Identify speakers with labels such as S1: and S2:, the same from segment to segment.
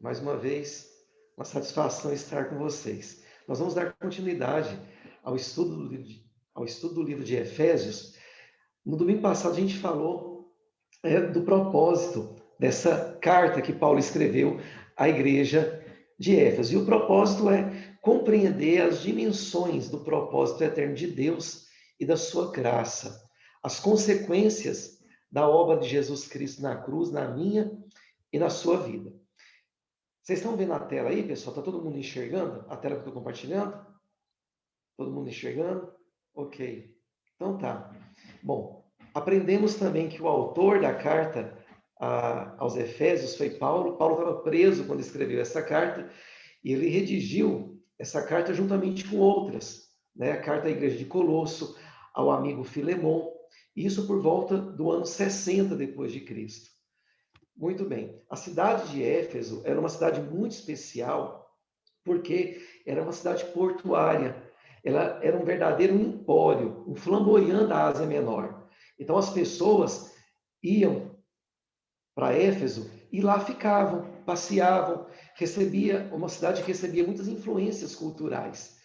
S1: Mais uma vez, uma satisfação estar com vocês. Nós vamos dar continuidade ao estudo do livro de Efésios. No domingo passado, a gente falou do propósito dessa carta que Paulo escreveu à igreja de Éfeso. E o propósito é compreender as dimensões do propósito eterno de Deus e da sua graça, as consequências da obra de Jesus Cristo na cruz, na minha e na sua vida. Vocês estão vendo a tela aí, pessoal? Está todo mundo enxergando a tela que eu estou compartilhando? Todo mundo enxergando? Ok. Então tá. Bom, aprendemos também que o autor da carta aos Efésios foi Paulo. Paulo estava preso quando escreveu essa carta e ele redigiu essa carta juntamente com outras, né? A carta à igreja de Colosso, ao amigo Filemon, isso por volta do ano 60 depois de Cristo. Muito bem. A cidade de Éfeso era uma cidade muito especial, porque era uma cidade portuária. Ela era um verdadeiro empório, um flamboyant da Ásia Menor. Então as pessoas iam para Éfeso e lá ficavam, passeavam, uma cidade que recebia muitas influências culturais.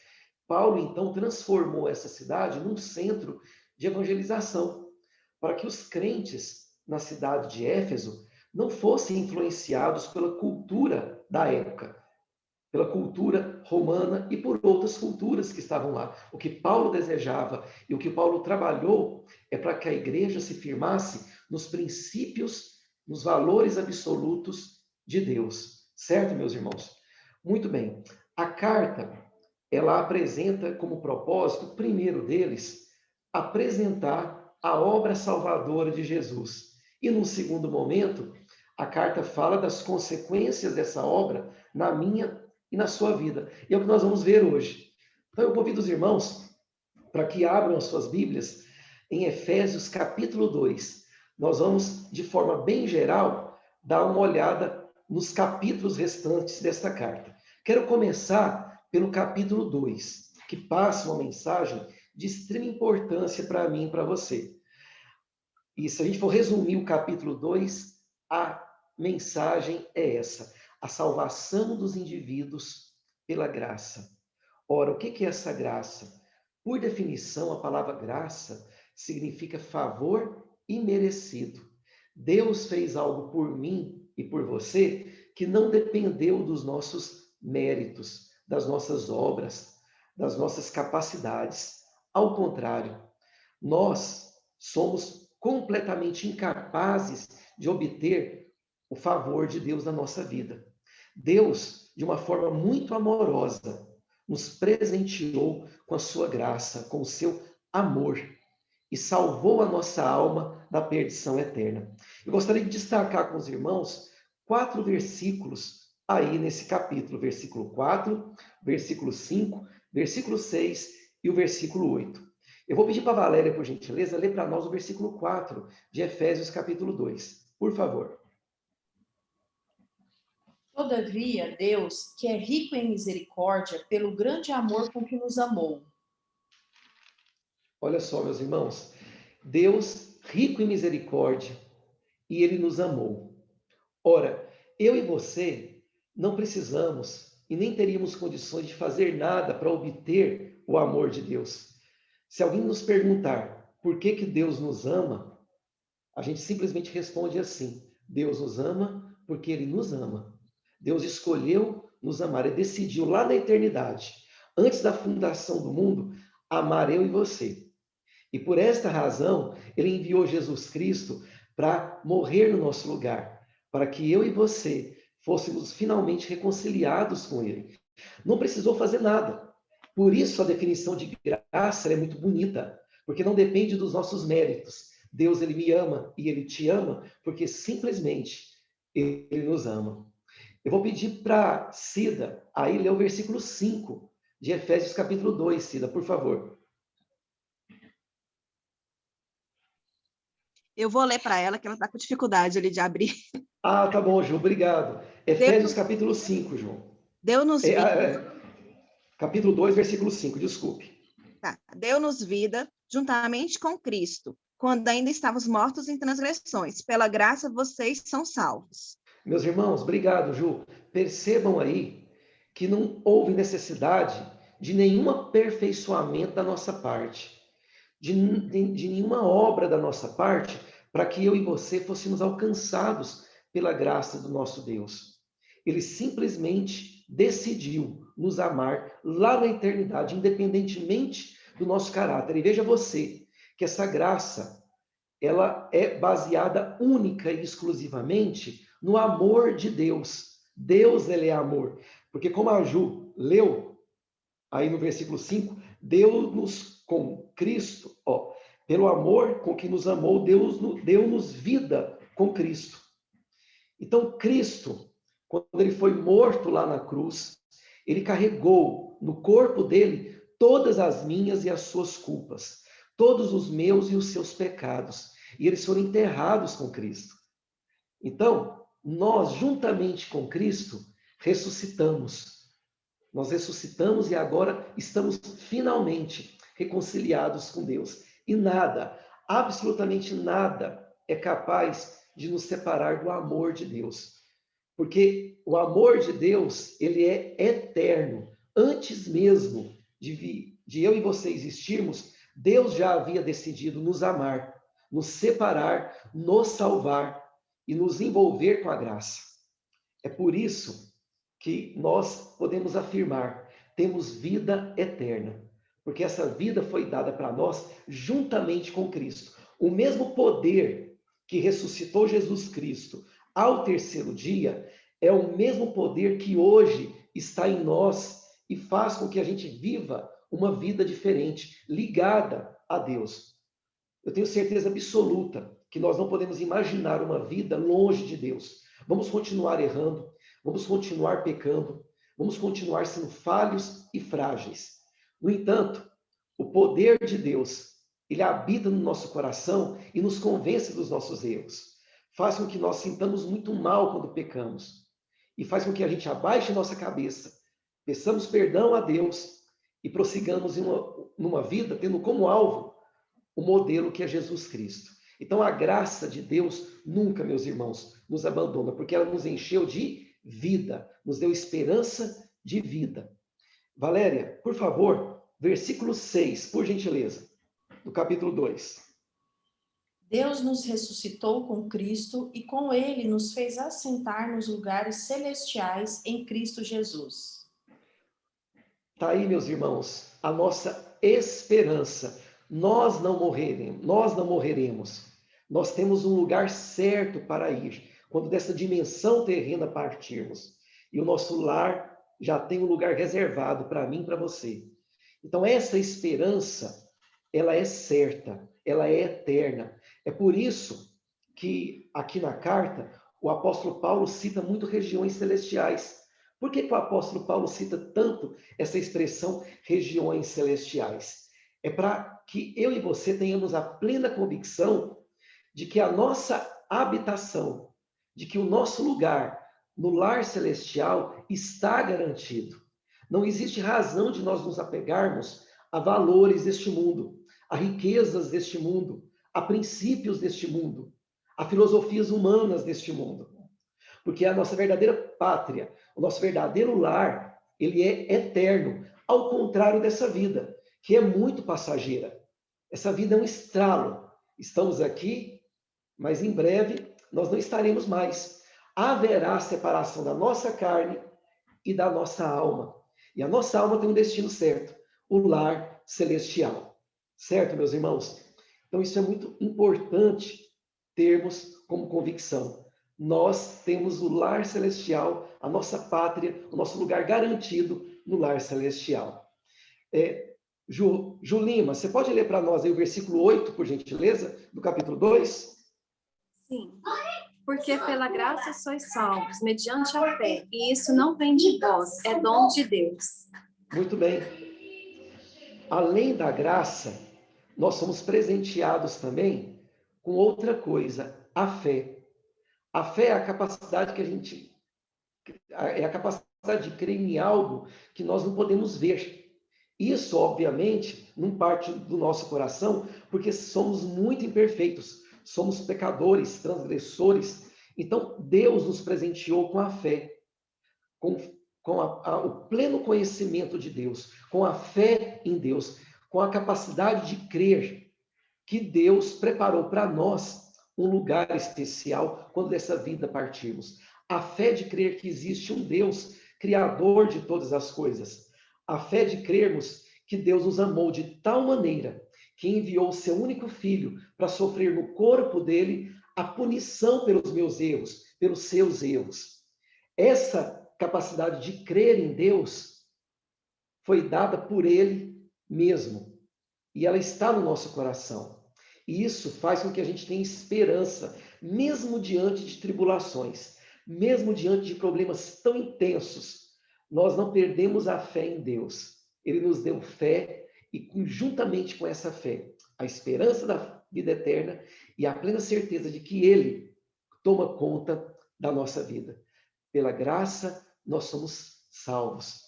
S1: Paulo então transformou essa cidade num centro de evangelização, para que os crentes na cidade de Éfeso não fossem influenciados pela cultura da época, pela cultura romana e por outras culturas que estavam lá. O que Paulo desejava e o que Paulo trabalhou é para que a igreja se firmasse nos princípios, nos valores absolutos de Deus. Certo, meus irmãos? Muito bem. A carta, ela apresenta como propósito, o primeiro deles, apresentar a obra salvadora de Jesus. E num segundo momento, a carta fala das consequências dessa obra na minha e na sua vida. E é o que nós vamos ver hoje. Então eu convido os irmãos para que abram as suas Bíblias em Efésios capítulo 2. Nós vamos, de forma bem geral, dar uma olhada nos capítulos restantes desta carta. Quero começar pelo capítulo 2, que passa uma mensagem de extrema importância para mim e para você. E se a gente for resumir o capítulo 2, a mensagem é essa: a salvação dos indivíduos pela graça. Ora, o que é essa graça? Por definição, a palavra graça significa favor imerecido. Deus fez algo por mim e por você que não dependeu dos nossos méritos, das nossas obras, das nossas capacidades. Ao contrário, nós somos completamente incapazes de obter o favor de Deus na nossa vida. Deus, de uma forma muito amorosa, nos presenteou com a sua graça, com o seu amor e salvou a nossa alma da perdição eterna. Eu gostaria de destacar com os irmãos 4 versículos aí nesse capítulo, versículo 4, versículo 5, versículo 6 e o versículo 8. Eu vou pedir para a Valéria, por gentileza, ler para nós o versículo 4 de Efésios capítulo 2. Por favor.
S2: Todavia, Deus, que é rico em misericórdia, pelo grande amor com que nos amou.
S1: Olha só, meus irmãos, Deus, rico em misericórdia, e Ele nos amou. Ora, eu e você não precisamos e nem teríamos condições de fazer nada para obter o amor de Deus. Se alguém nos perguntar por que Deus nos ama, a gente simplesmente responde assim: Deus nos ama porque Ele nos ama. Deus escolheu nos amar, Ele decidiu lá na eternidade, antes da fundação do mundo, amar eu e você. E por esta razão, Ele enviou Jesus Cristo para morrer no nosso lugar, para que eu e você fôssemos finalmente reconciliados com Ele. Não precisou fazer nada. Por isso a definição de graça é muito bonita, porque não depende dos nossos méritos. Deus, Ele me ama e Ele te ama, porque simplesmente Ele nos ama. Eu vou pedir para Cida aí ler o versículo 5 de Efésios capítulo 2, Cida, por favor.
S3: Eu vou ler para ela, que ela está com dificuldade ali de abrir.
S1: Ah, tá bom, Ju, obrigado. Efésios capítulo 5, João.
S3: Deu-nos vida.
S1: Capítulo 2, versículo 5, desculpe.
S3: Tá. Deu-nos vida juntamente com Cristo, quando ainda estávamos mortos em transgressões. Pela graça, vocês são salvos.
S1: Meus irmãos, obrigado, Ju. percebam aí que não houve necessidade de nenhum aperfeiçoamento da nossa parte, de nenhuma obra da nossa parte, para que eu e você fôssemos alcançados pela graça do nosso Deus. Ele simplesmente decidiu nos amar lá na eternidade, independentemente do nosso caráter. E veja você, que essa graça, ela é baseada única e exclusivamente no amor de Deus. Deus, ele é amor. Porque como a Ju leu, aí no versículo 5, Deus-nos com Cristo, pelo amor com que nos amou, Deus deu-nos vida com Cristo. Então, Cristo, quando ele foi morto lá na cruz, ele carregou no corpo dele todas as minhas e as suas culpas, todos os meus e os seus pecados, e eles foram enterrados com Cristo. Então, nós, juntamente com Cristo, ressuscitamos. Nós ressuscitamos e agora estamos finalmente reconciliados com Deus. E nada, absolutamente nada, é capaz de nos separar do amor de Deus. Porque o amor de Deus, ele é eterno. Antes mesmo de eu e você existirmos, Deus já havia decidido nos amar, nos separar, nos salvar e nos envolver com a graça. É por isso que nós podemos afirmar, temos vida eterna, porque essa vida foi dada para nós juntamente com Cristo. O mesmo poder que ressuscitou Jesus Cristo ao terceiro dia é o mesmo poder que hoje está em nós e faz com que a gente viva uma vida diferente, ligada a Deus. Eu tenho certeza absoluta que nós não podemos imaginar uma vida longe de Deus. Vamos continuar errando, vamos continuar pecando, vamos continuar sendo falhos e frágeis. No entanto, o poder de Deus, ele habita no nosso coração e nos convence dos nossos erros. Faz com que nós sintamos muito mal quando pecamos. E faz com que a gente abaixe nossa cabeça, peçamos perdão a Deus e prossigamos numa vida tendo como alvo o modelo que é Jesus Cristo. Então, a graça de Deus nunca, meus irmãos, nos abandona, porque ela nos encheu de vida, nos deu esperança de vida. Valéria, por favor, versículo 6, por gentileza, do capítulo 2.
S2: Deus nos ressuscitou com Cristo e com ele nos fez assentar nos lugares celestiais em Cristo Jesus.
S1: Está aí, meus irmãos, a nossa esperança. Nós não morreremos. Nós temos um lugar certo para ir, quando dessa dimensão terrena partirmos. E o nosso lar já tem um lugar reservado para mim e para você. Então, essa esperança, ela é certa, ela é eterna. É por isso que, aqui na carta, o apóstolo Paulo cita muito regiões celestiais. Por que o apóstolo Paulo cita tanto essa expressão regiões celestiais? É para que eu e você tenhamos a plena convicção de que a nossa habitação, de que o nosso lugar no lar celestial está garantido. Não existe razão de nós nos apegarmos a valores deste mundo, a riquezas deste mundo, a princípios deste mundo, a filosofias humanas deste mundo. Porque a nossa verdadeira pátria, o nosso verdadeiro lar, ele é eterno, ao contrário dessa vida, que é muito passageira. Essa vida é um estralo. Estamos aqui, mas em breve nós não estaremos mais. Haverá separação da nossa carne e da nossa alma. E a nossa alma tem um destino certo, o lar celestial. Certo, meus irmãos? Então isso é muito importante termos como convicção. Nós temos o lar celestial, a nossa pátria, o nosso lugar garantido no lar celestial. Ju Lima, você pode ler para nós aí o versículo 8, por gentileza, do capítulo 2?
S4: Sim. Porque pela graça sois salvos, mediante a fé, e isso não vem de vós, é dom de Deus.
S1: Muito bem. Além da graça, nós somos presenteados também com outra coisa, a fé. A fé é a capacidade de crer em algo que nós não podemos ver. Isso, obviamente, não parte do nosso coração, porque somos muito imperfeitos, somos pecadores, transgressores. Então, Deus nos presenteou com a fé. com, o pleno conhecimento de Deus, com a fé em Deus, com a capacidade de crer que Deus preparou para nós um lugar especial quando dessa vida partirmos. A fé de crer que existe um Deus, criador de todas as coisas. A fé de crermos que Deus nos amou de tal maneira que enviou o seu único filho para sofrer no corpo dele a punição pelos meus erros, pelos seus erros. Essa capacidade de crer em Deus foi dada por ele mesmo. E ela está no nosso coração. E isso faz com que a gente tenha esperança, mesmo diante de tribulações, mesmo diante de problemas tão intensos. Nós não perdemos a fé em Deus. Ele nos deu fé e, juntamente com essa fé, a esperança da vida eterna e a plena certeza de que Ele toma conta da nossa vida. Pela graça, nós somos salvos,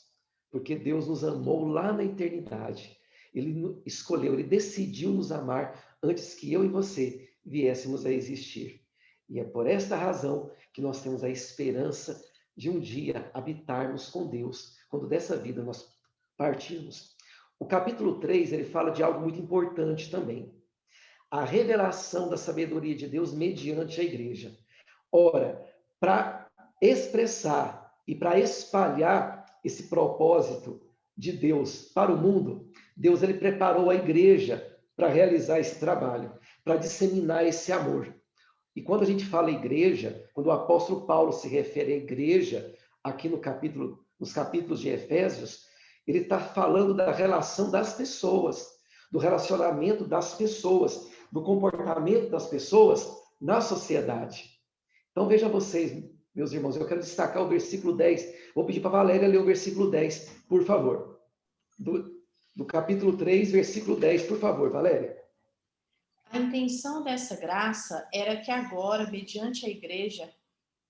S1: porque Deus nos amou lá na eternidade. Ele escolheu, ele decidiu nos amar antes que eu e você viéssemos a existir. E é por esta razão que nós temos a esperança de um dia habitarmos com Deus, quando dessa vida nós partirmos. O capítulo 3, ele fala de algo muito importante também. A revelação da sabedoria de Deus mediante a igreja. Ora, para expressar e para espalhar esse propósito de Deus para o mundo, Deus ele preparou a igreja para realizar esse trabalho, para disseminar esse amor. E quando a gente fala igreja, quando o apóstolo Paulo se refere à igreja, aqui nos capítulos de Efésios, ele está falando da relação das pessoas, do relacionamento das pessoas, do comportamento das pessoas na sociedade. Então veja vocês, meus irmãos, eu quero destacar o versículo 10. Vou pedir para a Valéria ler o versículo 10, por favor. Do capítulo 3, versículo 10, por favor, Valéria.
S2: A intenção dessa graça era que agora, mediante a igreja,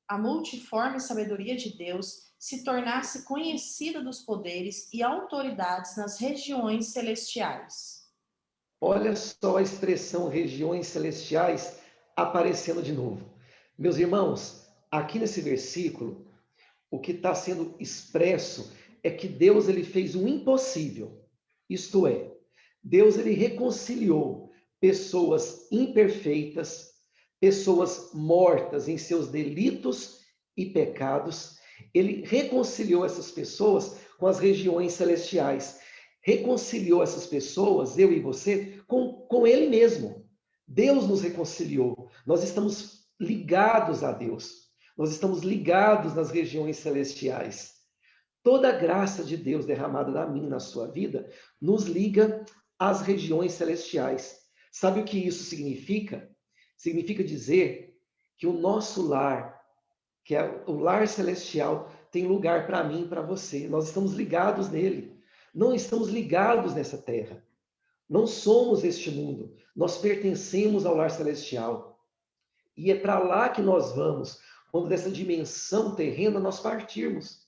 S2: a multiforme sabedoria de Deus se tornasse conhecida dos poderes e autoridades nas regiões celestiais.
S1: Olha só a expressão regiões celestiais aparecendo de novo. Meus irmãos, aqui nesse versículo, o que está sendo expresso é que Deus ele fez o impossível. Isto é, Deus ele reconciliou pessoas imperfeitas, pessoas mortas em seus delitos e pecados. Ele reconciliou essas pessoas com as regiões celestiais. Reconciliou essas pessoas, eu e você, com Ele mesmo. Deus nos reconciliou. Nós estamos ligados a Deus. Nós estamos ligados nas regiões celestiais. Toda a graça de Deus derramada na minha, na sua vida, nos liga às regiões celestiais. Sabe o que isso significa? Significa dizer que o nosso lar, que é o lar celestial, tem lugar para mim e para você. Nós estamos ligados nele. Não estamos ligados nessa terra. Não somos este mundo. Nós pertencemos ao lar celestial. E é para lá que nós vamos, quando dessa dimensão terrena nós partirmos.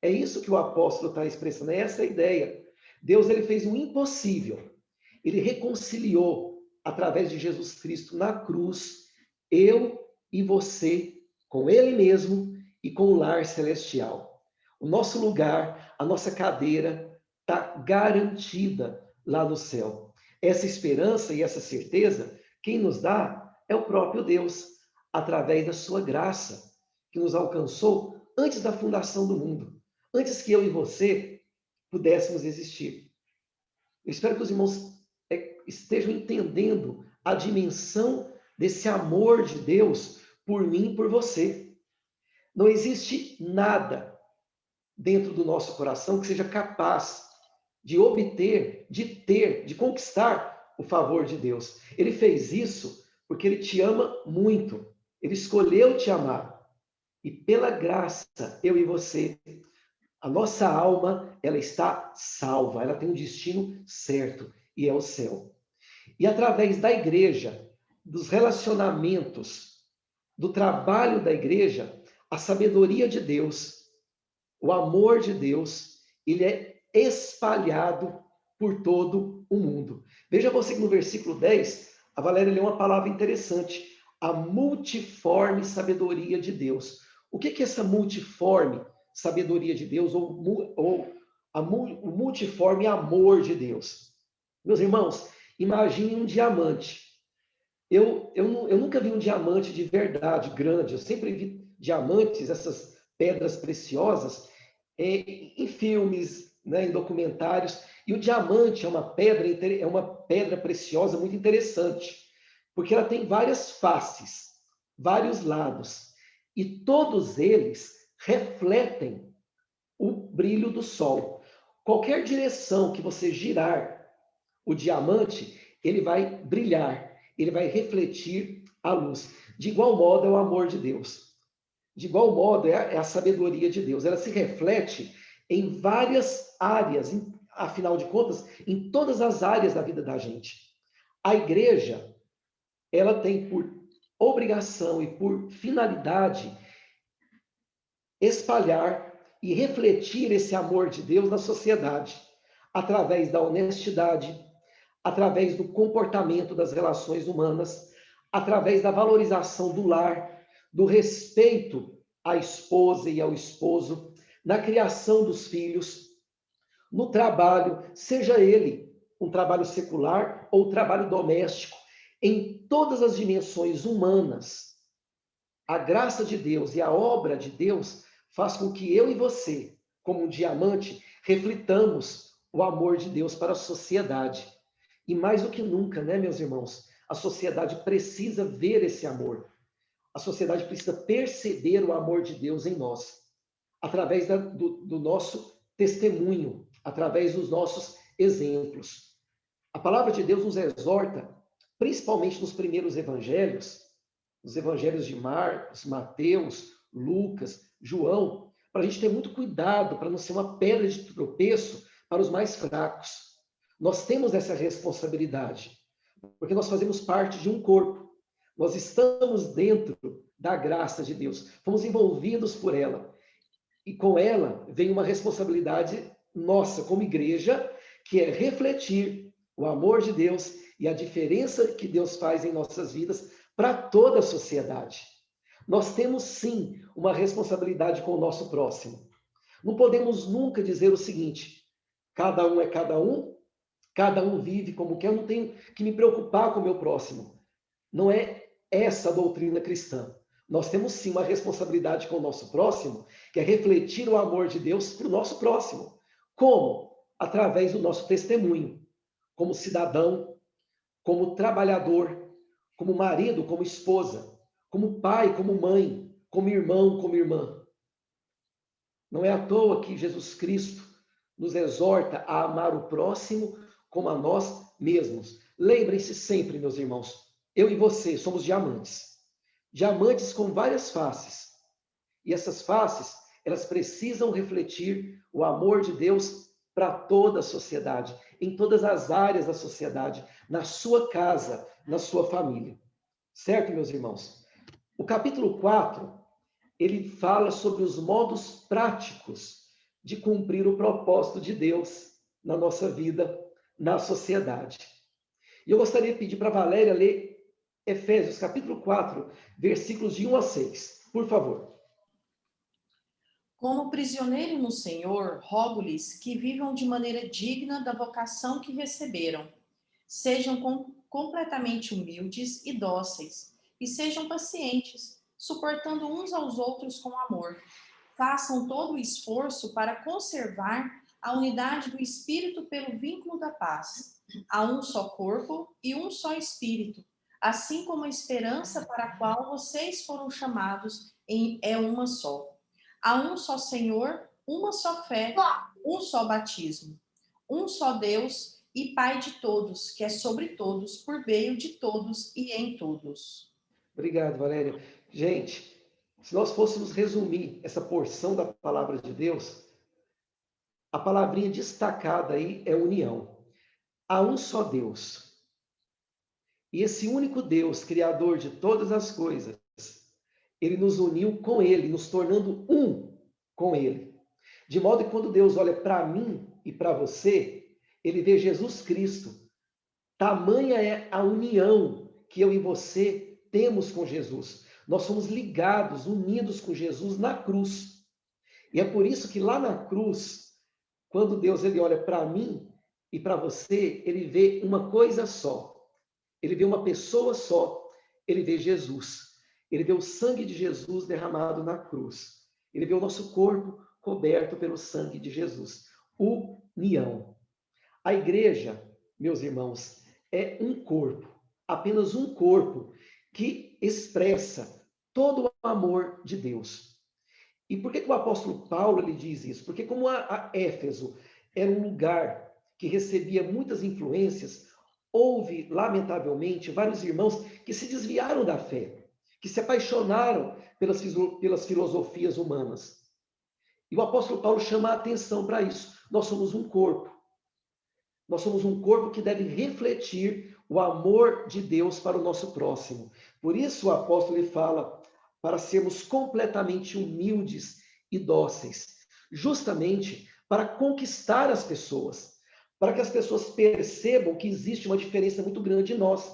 S1: É isso que o apóstolo está expressando, é essa a ideia. Deus ele fez o impossível. Ele reconciliou, através de Jesus Cristo na cruz, eu e você, com Ele mesmo e com o lar celestial. O nosso lugar, a nossa cadeira, está garantida lá no céu. Essa esperança e essa certeza, quem nos dá é o próprio Deus, através da sua graça, que nos alcançou antes da fundação do mundo, antes que eu e você pudéssemos existir. Eu espero que os irmãos estejam entendendo a dimensão desse amor de Deus por mim e por você. Não existe nada dentro do nosso coração que seja capaz de obter, de ter, de conquistar o favor de Deus. Ele fez isso porque Ele te ama muito. Ele escolheu te amar. E pela graça, eu e você, a nossa alma, ela está salva. Ela tem um destino certo, e é o céu. E através da igreja, dos relacionamentos, do trabalho da igreja, a sabedoria de Deus, o amor de Deus, ele é espalhado por todo o mundo. Veja você que no versículo 10, a Valéria leu uma palavra interessante, a multiforme sabedoria de Deus. O que é essa multiforme sabedoria de Deus ou o multiforme amor de Deus. Meus irmãos, imagine um diamante. Eu nunca vi um diamante de verdade grande. Eu sempre vi diamantes, essas pedras preciosas, em filmes, né, em documentários. E o diamante é uma pedra preciosa muito interessante, porque ela tem várias faces, vários lados, e todos eles refletem o brilho do sol. Qualquer direção que você girar o diamante, ele vai brilhar, ele vai refletir a luz. De igual modo é o amor de Deus. De igual modo é a sabedoria de Deus. Ela se reflete em várias áreas, afinal de contas, em todas as áreas da vida da gente. A igreja, ela tem por obrigação e por finalidade espalhar e refletir esse amor de Deus na sociedade, através da honestidade, através do comportamento das relações humanas, através da valorização do lar, do respeito à esposa e ao esposo, na criação dos filhos, no trabalho, seja ele um trabalho secular ou trabalho doméstico, em todas as dimensões humanas. A graça de Deus e a obra de Deus faz com que eu e você, como um diamante, reflitamos o amor de Deus para a sociedade. E mais do que nunca, né, meus irmãos? A sociedade precisa ver esse amor. A sociedade precisa perceber o amor de Deus em nós, através do nosso testemunho, através dos nossos exemplos. A palavra de Deus nos exorta, principalmente nos primeiros evangelhos, os evangelhos de Marcos, Mateus, Lucas, João, para a gente ter muito cuidado, para não ser uma pedra de tropeço para os mais fracos. Nós temos essa responsabilidade, porque nós fazemos parte de um corpo. Nós estamos dentro da graça de Deus, fomos envolvidos por ela. E com ela vem uma responsabilidade nossa como igreja, que é refletir o amor de Deus e a diferença que Deus faz em nossas vidas para toda a sociedade. Nós temos sim uma responsabilidade com o nosso próximo. Não podemos nunca dizer o seguinte: cada um é cada um vive como quer, eu não tenho que me preocupar com o meu próximo. Não é essa a doutrina cristã. Nós temos sim uma responsabilidade com o nosso próximo, que é refletir o amor de Deus para o nosso próximo. Como? Através do nosso testemunho, como cidadão, como trabalhador, como marido, como esposa, como pai, como mãe, como irmão, como irmã. Não é à toa que Jesus Cristo nos exorta a amar o próximo como a nós mesmos. Lembrem-se sempre, meus irmãos, eu e você somos diamantes. Diamantes com várias faces. E essas faces, elas precisam refletir o amor de Deus para toda a sociedade, em todas as áreas da sociedade, na sua casa, na sua família. Certo, meus irmãos? O capítulo 4, ele fala sobre os modos práticos de cumprir o propósito de Deus na nossa vida, na sociedade. E eu gostaria de pedir para a Valéria ler Efésios, capítulo 4, versículos de 1 a 6. Por favor.
S2: Como prisioneiro no Senhor, rogo-lhes que vivam de maneira digna da vocação que receberam. Sejam completamente humildes e dóceis, e sejam pacientes, suportando uns aos outros com amor. Façam todo o esforço para conservar a unidade do Espírito pelo vínculo da paz. Há um só corpo e um só Espírito, assim como a esperança para a qual vocês foram chamados é uma só. Há um só Senhor, uma só fé, um só batismo, um só Deus e Pai de todos, que é sobre todos, por meio de todos e em todos.
S1: Obrigado, Valéria. Gente, se nós fôssemos resumir essa porção da palavra de Deus, a palavrinha destacada aí é união. Há um só Deus. E esse único Deus, criador de todas as coisas, ele nos uniu com ele, nos tornando um com ele. De modo que quando Deus olha para mim e para você, ele vê Jesus Cristo. Tamanha é a união que eu e você temos com Jesus. Nós somos ligados, unidos com Jesus na cruz. E é por isso que lá na cruz, quando Deus ele olha para mim e para você, ele vê uma coisa só. Ele vê uma pessoa só. Ele vê Jesus. Ele vê o sangue de Jesus derramado na cruz. Ele vê o nosso corpo coberto pelo sangue de Jesus. União. A igreja, meus irmãos, é um corpo, apenas um corpo que expressa todo o amor de Deus. E por que o apóstolo Paulo ele diz isso? Porque como a Éfeso era um lugar que recebia muitas influências, houve, lamentavelmente, vários irmãos que se desviaram da fé, que se apaixonaram pelas filosofias humanas. E o apóstolo Paulo chama a atenção para isso. Nós somos um corpo. Nós somos um corpo que deve refletir o amor de Deus para o nosso próximo. Por isso o apóstolo ele fala para sermos completamente humildes e dóceis, justamente para conquistar as pessoas, para que as pessoas percebam que existe uma diferença muito grande em nós.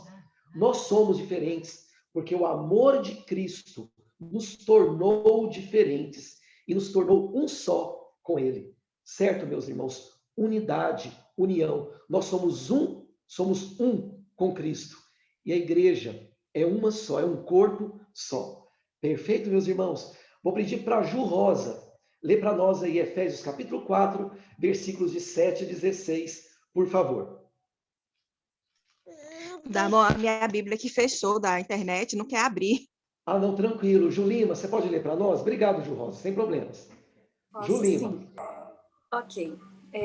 S1: Nós somos diferentes, porque o amor de Cristo nos tornou diferentes e nos tornou um só com Ele. Certo, meus irmãos? Unidade, união. Nós somos um com Cristo. E a igreja é uma só, é um corpo só. Perfeito, meus irmãos? Vou pedir para a Ju Rosa ler para nós aí Efésios capítulo 4, versículos de 7 a 16, por favor.
S3: A minha Bíblia que fechou da internet, não quer abrir.
S1: Ah, não, tranquilo. Ju Lima, você pode ler para nós? Obrigado, Ju Rosa, sem problemas.
S4: Posso,
S1: Ju Lima.
S4: sim. Ok.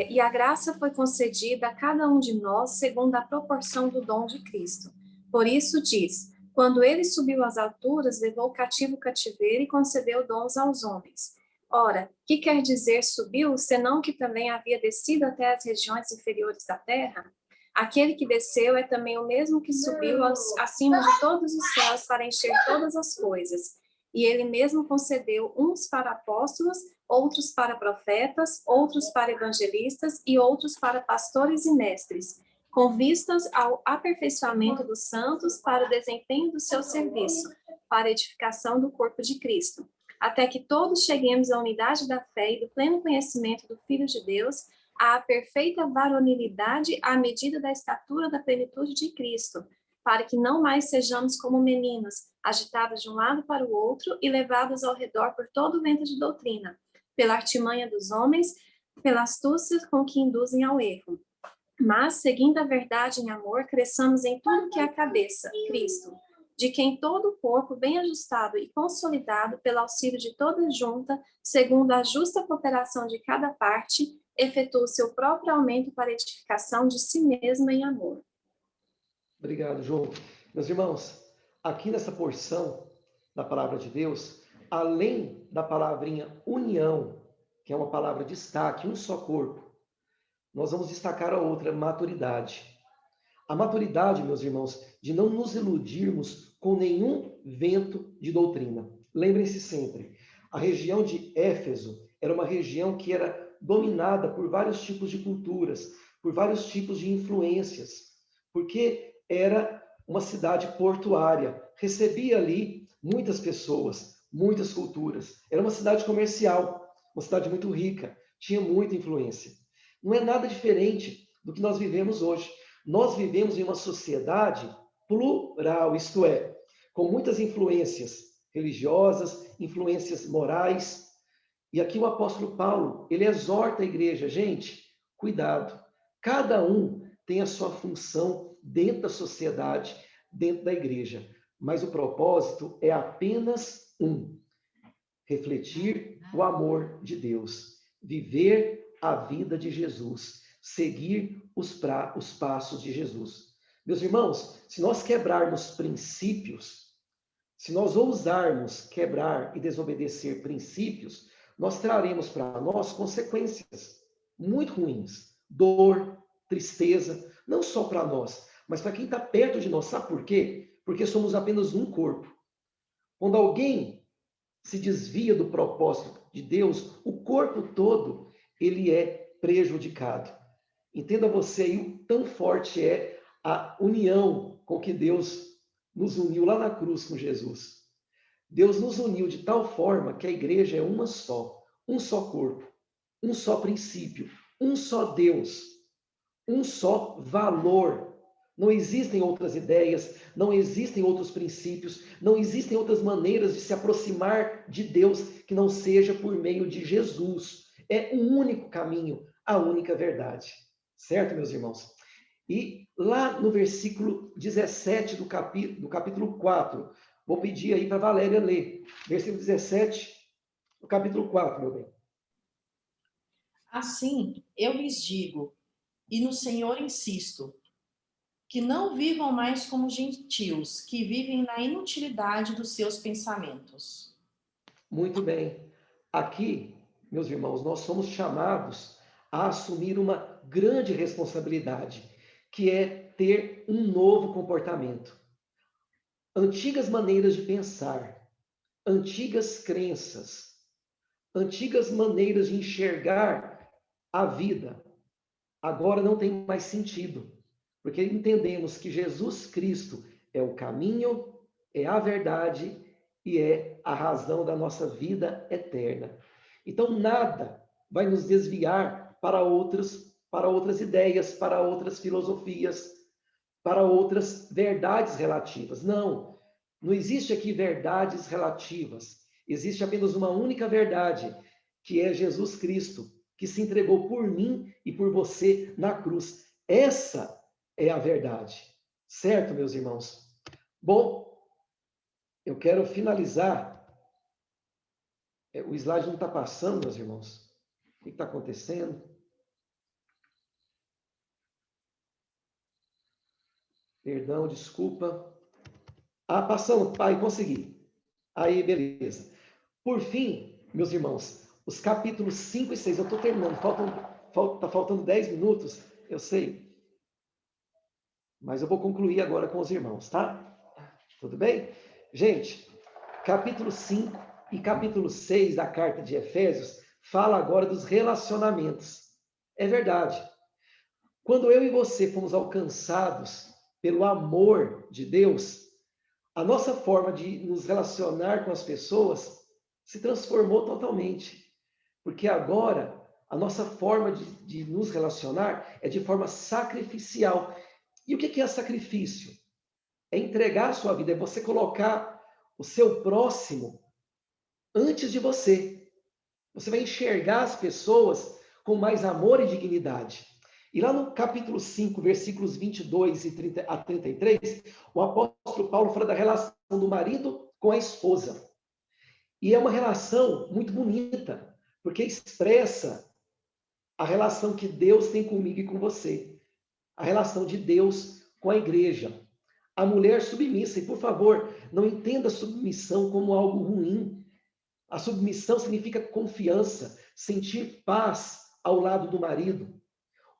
S4: E a graça foi concedida a cada um de nós segundo a proporção do dom de Cristo. Por isso diz, quando ele subiu às alturas, levou cativo o cativeiro e concedeu dons aos homens. Ora, que quer dizer subiu, senão que também havia descido até as regiões inferiores da terra? Aquele que desceu é também o mesmo que subiu acima de todos os céus para encher todas as coisas. E ele mesmo concedeu uns para apóstolos, outros para profetas, outros para evangelistas e outros para pastores e mestres, com vistas ao aperfeiçoamento dos santos para o desempenho do seu serviço, para a edificação do corpo de Cristo, até que todos cheguemos à unidade da fé e do pleno conhecimento do Filho de Deus, à perfeita varonilidade à medida da estatura da plenitude de Cristo, para que não mais sejamos como meninos, agitados de um lado para o outro e levados ao redor por todo o vento de doutrina, pela artimanha dos homens, pela astúcia com que induzem ao erro. Mas, seguindo a verdade em amor, cresçamos em tudo que é a cabeça, Cristo, de quem todo o corpo, bem ajustado e consolidado pelo auxílio de toda junta, segundo a justa cooperação de cada parte, efetua o seu próprio aumento para a edificação de si mesma em amor.
S1: Obrigado, João. Meus irmãos, aqui nessa porção da palavra de Deus, além da palavrinha união, que é uma palavra de destaque, um só corpo, nós vamos destacar a outra, maturidade. A maturidade, meus irmãos, de não nos iludirmos com nenhum vento de doutrina. Lembrem-se sempre, a região de Éfeso era uma região que era dominada por vários tipos de culturas, por vários tipos de influências, porque era uma cidade portuária, recebia ali muitas pessoas, muitas culturas. Era uma cidade comercial, uma cidade muito rica, tinha muita influência. Não é nada diferente do que nós vivemos hoje. Nós vivemos em uma sociedade plural, isto é, com muitas influências religiosas, influências morais. E aqui o apóstolo Paulo, ele exorta a igreja, gente, cuidado. Cada um tem a sua função dentro da sociedade, dentro da igreja. Mas o propósito é apenas um: refletir o amor de Deus, viver a vida de Jesus, seguir os passos de Jesus. Meus irmãos, se nós quebrarmos princípios, se nós ousarmos quebrar e desobedecer princípios, nós traremos para nós consequências muito ruins, dor, tristeza, não só para nós, mas para quem está perto de nós. Sabe por quê? Porque somos apenas um corpo. Quando alguém se desvia do propósito de Deus, o corpo todo ele é prejudicado. Entenda você aí o tão forte é a união com que Deus nos uniu lá na cruz com Jesus. Deus nos uniu de tal forma que a igreja é uma só, um só corpo, um só princípio, um só Deus, um só valor. Não existem outras ideias, não existem outros princípios, não existem outras maneiras de se aproximar de Deus que não seja por meio de Jesus. É o único caminho, a única verdade. Certo, meus irmãos? E lá no versículo 17 do capítulo 4, vou pedir aí para a Valéria ler. Versículo 17 do capítulo 4, meu bem.
S2: Assim, eu lhes digo, e no Senhor insisto, que não vivam mais como gentios, que vivem na inutilidade dos seus pensamentos.
S1: Muito bem. Aqui, meus irmãos, nós somos chamados a assumir uma grande responsabilidade, que é ter um novo comportamento. Antigas maneiras de pensar, antigas crenças, antigas maneiras de enxergar a vida, agora não tem mais sentido, porque entendemos que Jesus Cristo é o caminho, é a verdade e é a razão da nossa vida eterna. Então, nada vai nos desviar para outras ideias, para outras filosofias, para outras verdades relativas. Não, não existe aqui verdades relativas. Existe apenas uma única verdade, que é Jesus Cristo, que se entregou por mim e por você na cruz. Essa é a verdade. Certo, meus irmãos? Bom, eu quero finalizar. O slide não está passando, meus irmãos. O que está acontecendo? Perdão, desculpa. Ah, passando, pai, consegui. Aí, beleza. Por fim, meus irmãos, os capítulos 5 e 6, eu estou terminando, tá faltando 10 minutos, eu sei. Mas eu vou concluir agora com os irmãos, tá? Tudo bem? Gente, capítulo 5 e capítulo 6 da carta de Efésios fala agora dos relacionamentos. É verdade. Quando eu e você fomos alcançados pelo amor de Deus, a nossa forma de nos relacionar com as pessoas se transformou totalmente. Porque agora a nossa forma de nos relacionar é de forma sacrificial. E o que é sacrifício? É entregar a sua vida, é você colocar o seu próximo antes de você. Você vai enxergar as pessoas com mais amor e dignidade. E lá no capítulo 5, versículos 22 a 33, o apóstolo Paulo fala da relação do marido com a esposa. E é uma relação muito bonita, porque expressa a relação que Deus tem comigo e com você. A relação de Deus com a igreja. A mulher submissa, e por favor, não entenda a submissão como algo ruim. A submissão significa confiança, sentir paz ao lado do marido.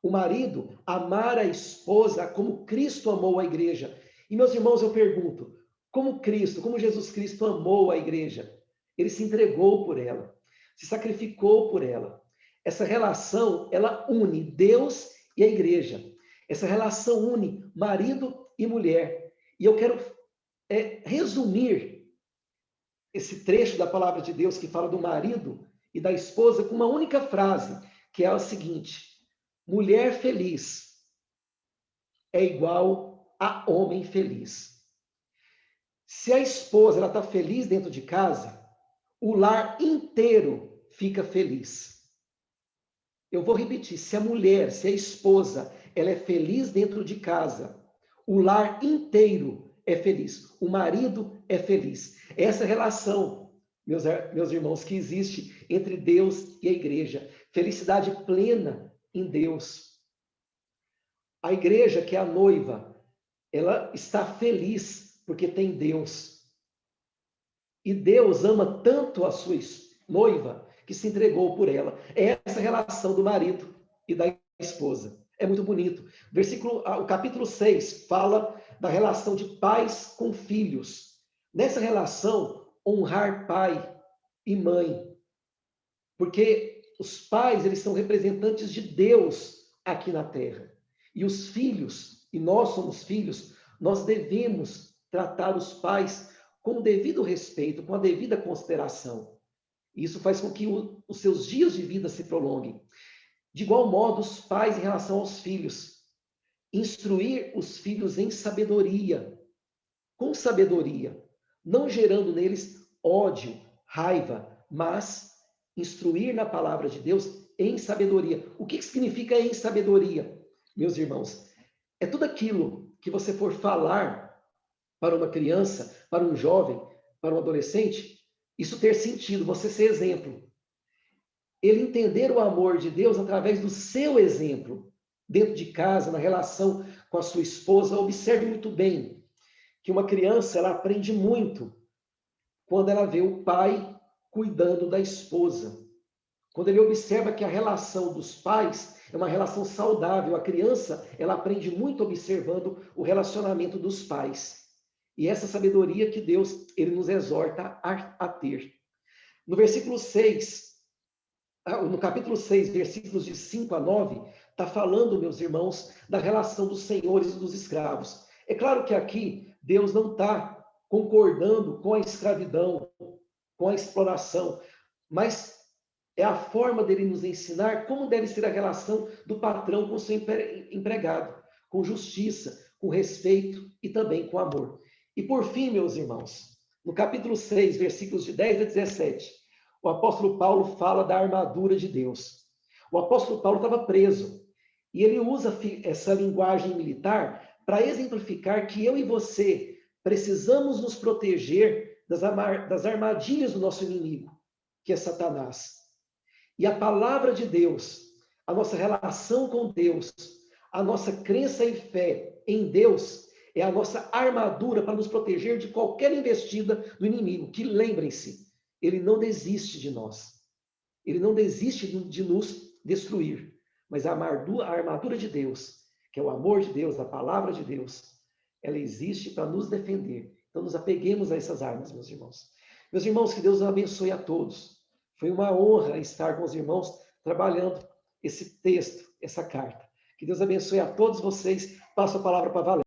S1: O marido amar a esposa como Cristo amou a igreja. E, meus irmãos, eu pergunto, como Jesus Cristo amou a igreja? Ele se entregou por ela, se sacrificou por ela. Essa relação, ela une Deus e a igreja. Essa relação une marido e mulher. E eu quero resumir esse trecho da palavra de Deus que fala do marido e da esposa com uma única frase, que é a seguinte: mulher feliz é igual a homem feliz. Se a esposa está feliz dentro de casa, o lar inteiro fica feliz. Eu vou repetir, se a esposa, ela é feliz dentro de casa, o lar inteiro é feliz, o marido é feliz. Essa relação, meus irmãos, que existe entre Deus e a igreja. Felicidade plena em Deus. A igreja, que é a noiva, ela está feliz porque tem Deus. E Deus ama tanto a sua noiva que se entregou por ela. É essa relação do marido e da esposa. É muito bonito. O capítulo 6 fala da relação de pais com filhos. Nessa relação, honrar pai e mãe. Porque os pais, eles são representantes de Deus aqui na terra. E os filhos, e nós somos filhos, nós devemos tratar os pais com o devido respeito, com a devida consideração. E isso faz com que os seus dias de vida se prolonguem. De igual modo, os pais em relação aos filhos. Instruir os filhos em sabedoria, com sabedoria, não gerando neles ódio, raiva, mas instruir na palavra de Deus em sabedoria. O que significa em sabedoria, meus irmãos? É tudo aquilo que você for falar para uma criança, para um jovem, para um adolescente, isso ter sentido, você ser exemplo. Ele entender o amor de Deus através do seu exemplo, dentro de casa, na relação com a sua esposa. Observe muito bem que uma criança, ela aprende muito quando ela vê o pai cuidando da esposa. Quando ele observa que a relação dos pais é uma relação saudável, a criança, ela aprende muito observando o relacionamento dos pais. E essa sabedoria que Deus, ele nos exorta a ter. No versículo 6, no capítulo 6, versículos de 5 a 9, está falando, meus irmãos, da relação dos senhores e dos escravos. É claro que aqui Deus não está concordando com a escravidão, com a exploração, mas é a forma dele nos ensinar como deve ser a relação do patrão com o seu empregado, com justiça, com respeito e também com amor. E por fim, meus irmãos, no capítulo 6, versículos de 10 a 17, o apóstolo Paulo fala da armadura de Deus. O apóstolo Paulo estava preso e ele usa essa linguagem militar para exemplificar que eu e você precisamos nos proteger das armadilhas do nosso inimigo, que é Satanás. E a palavra de Deus, a nossa relação com Deus, a nossa crença e fé em Deus é a nossa armadura para nos proteger de qualquer investida do inimigo. Que lembrem-se, ele não desiste de nós. Ele não desiste de nos destruir. Mas a armadura de Deus, que é o amor de Deus, a palavra de Deus, ela existe para nos defender. Então nos apeguemos a essas armas, meus irmãos. Meus irmãos, que Deus os abençoe a todos. Foi uma honra estar com os irmãos trabalhando esse texto, essa carta. Que Deus abençoe a todos vocês. Passo a palavra para Valéria.